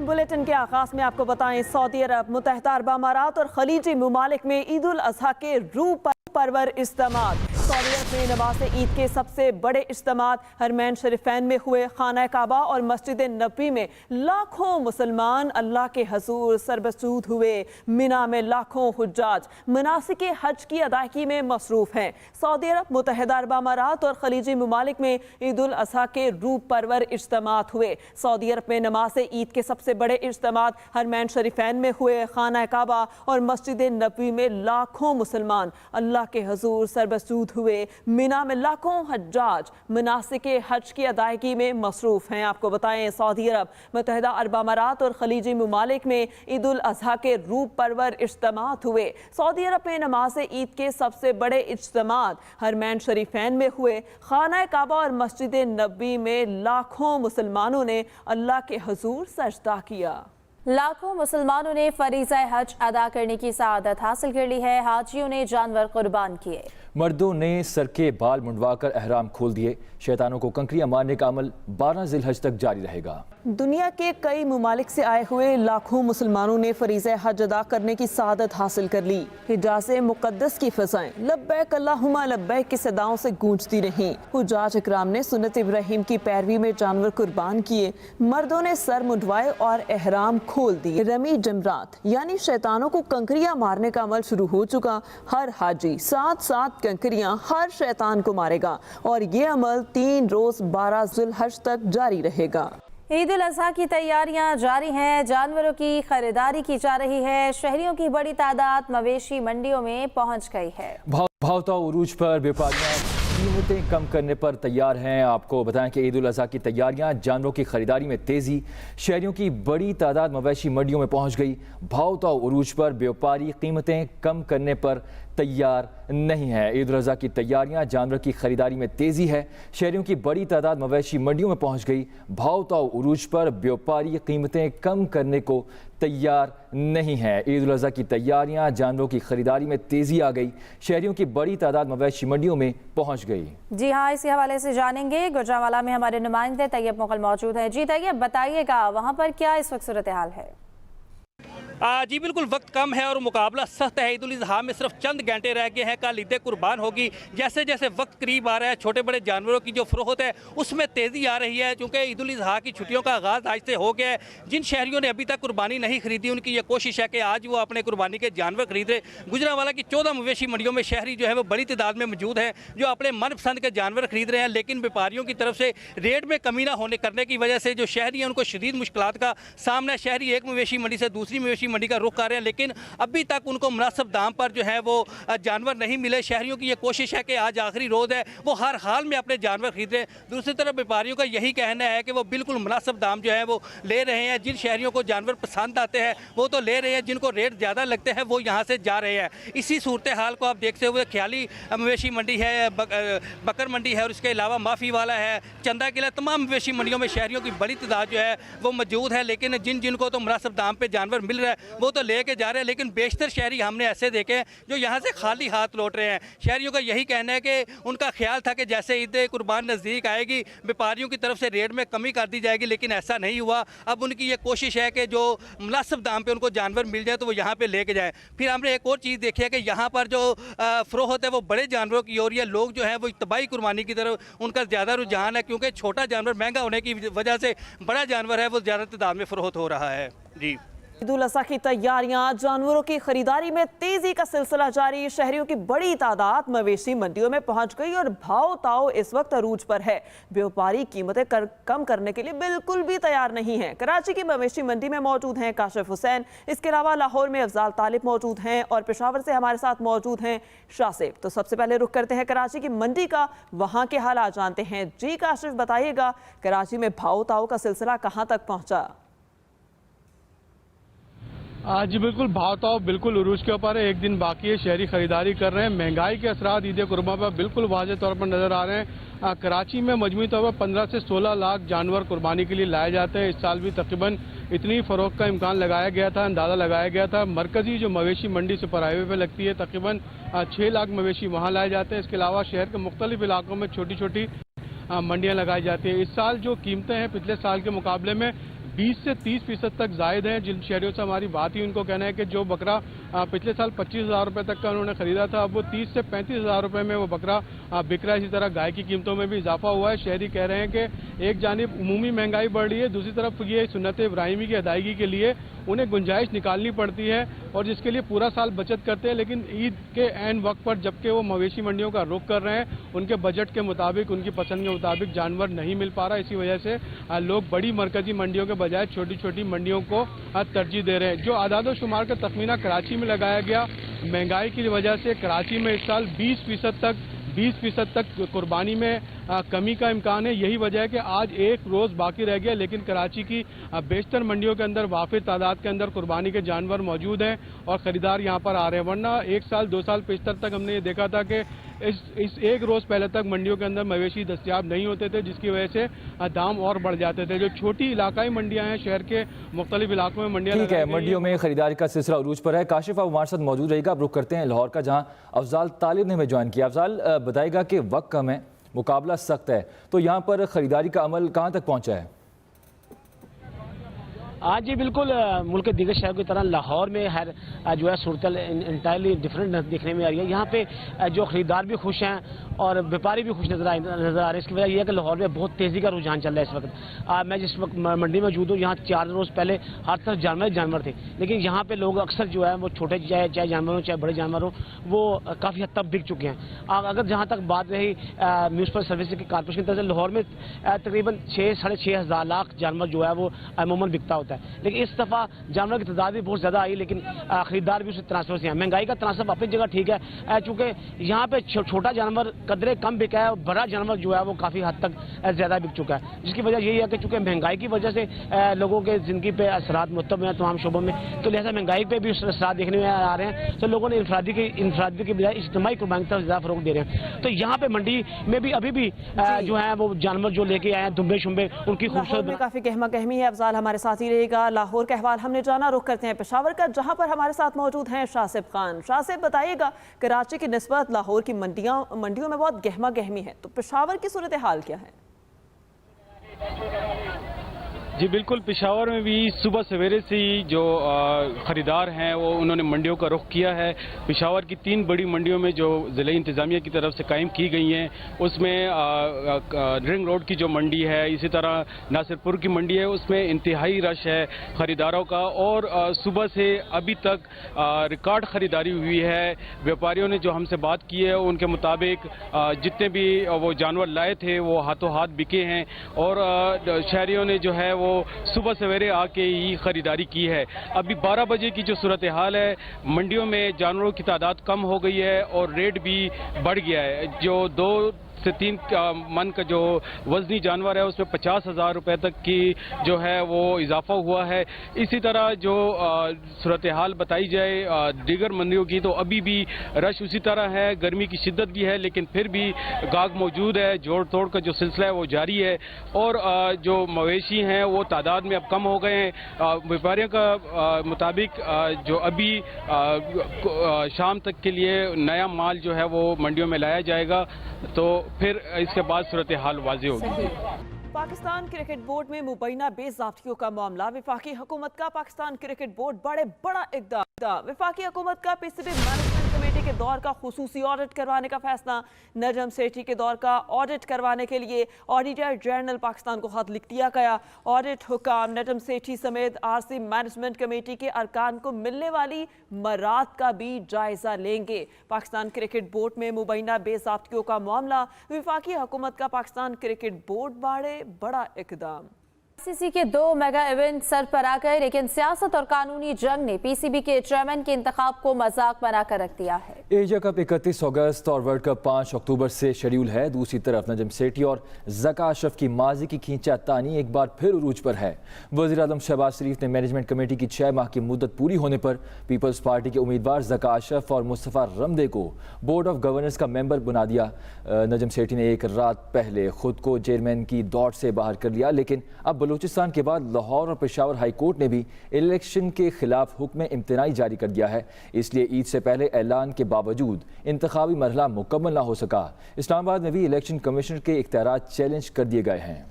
Bulletin के आगाज में आपको बताएं, सऊदी अरब, मुत्तहिदा अरब अमारात और खलीजी ममालिक में ईद उल अजहा के रूह परवर इज्तिमात। सऊदी अरब में नमाज ईद के सबसे बड़े इज्तिमात हरमैन शरीफैन में हुए। खाना काबा और मस्जिद नबी में लाखों मुसलमान अल्लाह के हजूर सरबसूद हुए। मिना में लाखों हुज्जाज मनासिक हज की अदायगी में मसरूफ हैं। सऊदी अरब, मुत्तहिदा अरब अमारात और खलीजी ममालिक में ईद उल अजहा के रूह परवर इज्तिमात हुए। सऊदी अरब में नमाज ईद के सबसे बड़े इज्तिमात हरमैन शरीफैन में हुए। खाना काबा और मस्जिद नबी में लाखों मुसलमान अल्लाह के हजूर सरबसूद हुए। मिना में लाखों हज्जाज मनासिक हज की अदायगी में मसरूफ हैं। आपको बताएं, सऊदी अरब, मुत्तहिदा अरब अमारात और खलीजी ममालिक में ईद उल अजहा के रूह परवर इज्तिमात हुए। सऊदी अरब में नमाज ईद के सबसे बड़े इज्तिमात हरमैन शरीफैन में हुए। खाना काबा और मस्जिद नबी में लाखों मुसलमानों ने अल्लाह के हजूर सजदा किया। लाखों मुसलमानों ने फरीज़ा हज अदा करने की सआदत हासिल कर ली है। हाजियों ने जानवर कुर्बान किए। मर्दों ने सर के बाल मुंडवाकर एहराम खोल दिए। शैतानों को कंकरियां मारने का अमल 12 ज़िलहज तक जारी रहेगा। दुनिया के कई ममालिक से आए हुए लाखों मुसलमानों ने फरीज़ा हज अदा करने की सआदत हासिल कर ली। हिजाज़ मुक़द्दस की फ़ज़ाएं लब्बैक अल्लाहुम्मा लब्बैक की सदाओं से गूंजती रहीं। हुज्जाज इकराम ने सुन्नत इब्राहीम की पैरवी में जानवर कुर्बान किए। मर्दों ने सर मुंडवाए और एहराम खोल दिए। रमी जमरात यानी शैतानों को कंकरियां मारने का अमल शुरू हो चुका। हर हाजी 7 कंकरियां हर शैतान को मारेगा और ये अमल 3 रोज 12 ज़िलहज तक जारी रहेगा। ईद उल अजहा की तैयारियां जारी हैं। जानवरों की खरीदारी की जा रही है। शहरियों की बड़ी तादाद मवेशी मंडियों में पहुंच गई है। भावताओ उरूज पर व्यापारियां कीमतें कम करने पर तैयार हैं। आपको बताएं कि ईद उल अजहा की तैयारियां, जानवरों की खरीदारी में तेजी, शहरियों की बड़ी तादाद मवेशी मंडियों में पहुंच गई। भावताओ उरूज पर व्यापारी कीमतें कम करने पर तैयार नहीं है। ईद उल अजहा की तैयारियां, जानवर की खरीदारी में तेजी है। शहरियों की बड़ी तादाद मवेशी मंडियों में पहुंच गई। भावताओ उरूज पर व्यापारी कीमतें कम करने को तैयार नहीं है। ईद उल अजहा की तैयारियां, जानवरों की खरीदारी में तेजी आ गई। शहरियों की बड़ी तादाद मवेशी मंडियों में पहुंच गई। जी हाँ, इसी हवाले से जानेंगे। गुजरांवाला में हमारे नुमाइंदे तैयब मुगल मौजूद हैं। जी तैयब, बताइएगा वहाँ पर क्या इस वक्त सूरत हाल है? जी बिल्कुल, वक्त कम है और मुकाबला सख्त है। ईद उल अजहा में सिर्फ चंद घंटे रह गए हैं। कल ईद कुर्बान होगी। जैसे जैसे वक्त करीब आ रहा है, छोटे बड़े जानवरों की जो फरोख्त है उसमें तेज़ी आ रही है। चूँकि ईद उल अजहा की छुट्टियों का आगाज़ आज से हो गया है। जिन शहरियों ने अभी तक कुर्बानी नहीं खरीदी, उनकी ये कोशिश है कि आज वो अपने कुर्बानी के जानवर खरीद रहे। गुजरांवाला की 14 मवेशी मंडियों में शहरी जो है वो बड़ी तादाद में मौजूद है, जो अपने मनपसंद के जानवर खरीद रहे हैं। लेकिन व्यापारियों की तरफ से रेट में कमी ना होने करने की वजह से जो शहरी हैं उनको शदीद मुश्किलात का सामना। शहरी एक मवेशी मंडी से दूसरी मवेशी मंडी का रुख कर रहे हैं, लेकिन अभी तक उनको मुनासिब दाम पर जो है वो जानवर नहीं मिले। शहरियों की ये कोशिश है कि आज आखिरी रोज़ है, वो हर हाल में अपने जानवर खरीद रहे हैं। दूसरी तरफ व्यापारियों का यही कहना है कि वो बिल्कुल मुनासिब दाम जो है वो ले रहे हैं। जिन शहरियों को जानवर पसंद आते हैं वो तो ले रहे हैं, जिनको रेट ज़्यादा लगते हैं वो यहाँ से जा रहे हैं। इसी सूरत हाल को आप देखते हुए ख्याली मवेशी मंडी है, बकर मंडी है और इसके अलावा माफ़ी वाला है, चंदा किला, तमाम मवेशी मंडियों में शहरियों की बड़ी तादाद जो है वो मौजूद है। लेकिन जिनको तो मुनासिब दाम पर जानवर मिल रहा है वो तो लेके जा रहे हैं, लेकिन बेशतर शहरी हमने ऐसे देखे हैं जो यहाँ से खाली हाथ लौट रहे हैं। शहरियों का यही कहना है कि उनका ख्याल था कि जैसे ईद कुर्बान नज़दीक आएगी व्यापारियों की तरफ से रेट में कमी कर दी जाएगी, लेकिन ऐसा नहीं हुआ। अब उनकी ये कोशिश है कि जो मुनासिब दाम पे उनको जानवर मिल जाए तो वो यहाँ पे लेके जाए। फिर हमने एक और चीज़ देखी है कि यहाँ पर जो फ़रोख्त है वो बड़े जानवरों की हो रही है। लोग जो है वो तबाही कुर्बानी की तरफ उनका ज़्यादा रुझान है, क्योंकि छोटा जानवर महंगा होने की वजह से बड़ा जानवर है वो ज़्यादा तादाद में फ़रोख्त हो रहा है। जी, ईद उल अजहा की तैयारियां, जानवरों की खरीदारी में तेजी का सिलसिला जारी। शहरियों की बड़ी तादाद मवेशी मंडियों में पहुंच गई और भाव ताव इस वक्त अरूज पर है। व्यापारी कीमतें कम करने के लिए बिल्कुल भी तैयार नहीं हैं। कराची की मवेशी मंडी में मौजूद हैं काशिफ हुसैन, इसके अलावा लाहौर में अफजाल तालिब मौजूद हैं और पेशावर से हमारे साथ मौजूद हैं शासिब। तो सबसे पहले रुख करते हैं कराची की मंडी का, वहाँ के हालात जानते हैं। जी काशिफ, बताइएगा कराची में भाव ताव का सिलसिला कहाँ तक पहुँचा? जी बिल्कुल, भाव बिल्कुल उरूज के ऊपर है। एक दिन बाकी है, शहरी खरीदारी कर रहे हैं। महंगाई के असरात ईद कुर्बान पर बिल्कुल वाज़ेह तौर पर नजर आ रहे हैं। कराची में मजमूई तौर पर 15 से 16 लाख जानवर कुर्बानी के लिए लाए जाते हैं। इस साल भी तकरीबन इतनी फ़रोख्त का इम्कान लगाया गया था, अंदाज़ा लगाया गया था। मरकज़ी जो मवेशी मंडी सुपर हाईवे पर लगती है, तकरीबन 6 लाख मवेशी वहाँ लाए जाते हैं। इसके अलावा शहर के मुख्तलिफ इलाकों में छोटी छोटी मंडियाँ लगाई जाती हैं। इस साल जो कीमतें हैं पिछले साल के मुकाबले में 20 से 30% तक जायद हैं। जिन शहरियों से हमारी बात हुई उनको कहना है कि जो बकरा पिछले साल 25,000 रुपये तक का उन्होंने खरीदा था, अब वो 30 से 35,000 रुपये में वो बकरा बिक रहा है। इसी तरह गाय की कीमतों में भी इजाफा हुआ है। शहरी कह रहे हैं कि एक जानिब उमूमी महंगाई बढ़ रही है, दूसरी तरफ ये सुन्नत इब्राहिमी की अदायगी के लिए उन्हें गुंजाइश निकालनी पड़ती है और जिसके लिए पूरा साल बचत करते हैं, लेकिन ईद के ऐन वक्त पर जबकि वो मवेशी मंडियों का रुख कर रहे हैं, उनके बजट के मुताबिक, उनकी पसंद के मुताबिक जानवर नहीं मिल पा रहा। इसी वजह से लोग बड़ी मरकजी मंडियों के बजाय छोटी छोटी मंडियों को तरजीह दे रहे हैं। जो आदाद शुमार का तखमीना कराची में लगाया गया, महंगाई की वजह से कराची में इस साल 20% तक कुर्बानी में कमी का इम्कान है। यही वजह है कि आज एक रोज़ बाकी रह गया, लेकिन कराची की बेशतर मंडियों के अंदर वाफिर तादाद के अंदर कुर्बानी के जानवर मौजूद हैं और ख़रीदार यहाँ पर आ रहे हैं। वरना 1 साल 2 साल पेशतर तक हमने ये देखा था कि इस एक रोज़ पहले तक मंडियों के अंदर मवेशी दस्तियाब नहीं होते थे, जिसकी वजह से दाम और बढ़ जाते थे। जो छोटी इलाकाई मंडियाँ हैं, शहर के मुख्तलिफ इलाकों में मंडियाँ, ठीक है, मंडियों में खरीदारी का सिलसिला उरूज पर है। काशिफ आप हमारे साथ मौजूद रहेगा। अब रुख करते हैं लाहौर का, जहाँ अफजाल तालिब ने हमें ज्वाइन किया। अफजाल बताएगा कि वक्त कम है, मुकाबला सख्त है, तो यहाँ पर खरीदारी का अमल कहाँ तक पहुँचा है? आज जी बिल्कुल मुल्क के दीगर शहरों की तरह लाहौर में हर जो है सूरत इंटायरली डिफरेंट देखने में आ रही है। यहाँ पे जो ख़रीदार भी खुश हैं और व्यापारी भी खुश नज़र आ रहे हैं। इसकी वजह यह है कि लाहौर में बहुत तेज़ी का रुझान चल रहा है इस वक्त। मैं जिस वक्त मंडी में मौजूद हूँ, यहाँ 4 रोज़ पहले हर तरफ जानवर थे, लेकिन यहाँ पे लोग अक्सर जो है वो छोटे चाहे जानवर हों चाहे बड़े जानवर हों, वो काफ़ी हद तक बिक चुके हैं। अगर जहाँ तक बात रही म्यूनसिपल सर्विस की कारपोरेशन की तरफ से, लाहौर में तकरीबन 6-6.5 हज़ार लाख जानवर जो है वो अमूमन बिकता होता है, लेकिन इस दफ़ा जानवर की तादाद भी बहुत ज़्यादा आई, लेकिन खरीदार भी उससे तनासब से हैं। महंगाई का तनासब अपनी जगह ठीक है, चूँकि यहाँ पे छोटा जानवर कदरे कम बिका है और बड़ा जानवर जो है वो काफ़ी हद तक ज़्यादा बिक चुका है, जिसकी वजह यही है कि चूँकि महंगाई की वजह से लोगों के ज़िंदगी पे असरात मुरतब हैं तमाम शोबों में, तो लिहाजा महंगाई पे भी असरात देखने में आ रहे हैं। तो लोगों ने इंफरादी की बजाय इज्तिमाई कुर्बानी की तरफ ज़्यादा फ़रोग़ दे रहे हैं। तो यहाँ पे मंडी में भी अभी भी जो है वो जानवर जो लेके आए हैं, दुम्बे शुम्बे, उनकी खूबसूरत काफ़ी गहमा गहमी है। अफजाल हमारे साथ ही रहेगा। लाहौर का अहवाल हमने जाना, रुख करते हैं पेशावर का, जहां पर हमारे साथ मौजूद हैं शासिब खान। शासिब बताइएगा, कराची की निस्बत लाहौर की मंडियों में बहुत गहमा गहमी है, तो पेशावर की सूरत हाल क्या है? जी बिल्कुल, पेशावर में भी सुबह सवेरे से ही जो ख़रीदार हैं वो उन्होंने मंडियों का रुख किया है। पेशावर की 3 बड़ी मंडियों में जो ज़िला इंतज़ामिया की तरफ से कायम की गई हैं, उसमें रिंग रोड की जो मंडी है, इसी तरह नासिरपुर की मंडी है, उसमें इंतहाई रश है ख़रीदारों का और सुबह से अभी तक रिकॉर्ड ख़रीदारी हुई है। व्यापारियों ने जो हमसे बात की है उनके मुताबिक जितने भी वो जानवर लाए थे वो हाथों हाथ बिके हैं और शहरियों ने जो है वो सुबह सवेरे आके ही खरीदारी की है। अभी 12 बजे की जो सूरत हाल है, मंडियों में जानवरों की तादाद कम हो गई है और रेट भी बढ़ गया है। जो 2 से 3 मन का जो वजनी जानवर है उसमें 50,000 रुपये तक की जो है वो इजाफा हुआ है। इसी तरह जो सूरत हाल बताई जाए दीगर मंडियों की, तो अभी भी रश उसी तरह है, गर्मी की शिद्दत भी है, लेकिन फिर भी गाहक मौजूद है। जोड़ तोड़ का जो सिलसिला है वो जारी है और जो मवेशी हैं वो तादाद में अब कम हो गए हैं। व्यापारियों का मुताबिक जो अभी शाम तक के लिए नया माल जो है वो मंडियों में लाया जाएगा, तो फिर इसके बाद सूरत हाल वाज़ेह होगी। पाकिस्तान क्रिकेट बोर्ड में मुबैना बेज़ाब्तियों का मामला। वफाकी हुकूमत का पाकिस्तान क्रिकेट बोर्ड बड़ा इक़दाम। वफाकी हुकूमत का पीसीबी मैनेजमेंट कमेटी के दौर का खुसूसी ऑडिट करवाने का फैसला। नजम सेठी के दौर का ऑडिट करवाने के लिए ऑडिटर जनरल पाकिस्तान को खत लिख दिया गया। ऑडिट हुकाम नजम सेठी समेत आरसी मैनेजमेंट कमेटी के अरकान को मिलने वाली मरात का भी जायजा लेंगे। पाकिस्तान क्रिकेट बोर्ड में मुबैना बेज़ाब्तियों का मामला। वफाकी हुकूमत का पाकिस्तान क्रिकेट बोर्ड बड़ा इक़दाम। पीसीबी के 2 मेगा इवेंट सर पर आ गए, लेकिन सियासत और कानूनी जंग ने पीसीबी के चेयरमैन के इंतखाब को मजाक बनाकर रख दिया है। एशिया कप 31 अगस्त और वर्ल्ड कप 5 अक्टूबर से शेड्यूल है। दूसरी तरफ नजम सेठी और ज़का अशरफ की माजी की खींचातानी एक बार फिर उरूज पर है। वज़ीर आज़म शहबाज शरीफ ने मैनेजमेंट कमेटी की 6 माह की मुद्दत पूरी होने पर पीपल्स पार्टी के उम्मीदवार ज़का अशरफ और मुस्तफ़ा रमदे को बोर्ड ऑफ गवर्नर्स का मेंबर बना दिया। नजम सेठी ने एक रात पहले खुद को चेयरमैन की दौड़ से बाहर कर लिया, लेकिन अब बलूचिस्तान के बाद लाहौर और पेशावर हाई कोर्ट ने भी इलेक्शन के खिलाफ हुक्म इम्तनाई जारी कर दिया है। इसलिए ईद से पहले ऐलान के बावजूद इंतखाबी मरहला मुकम्मल ना हो सका। इस्लामाबाद में भी इलेक्शन कमीशन के इख्तियारात चैलेंज कर दिए गए हैं।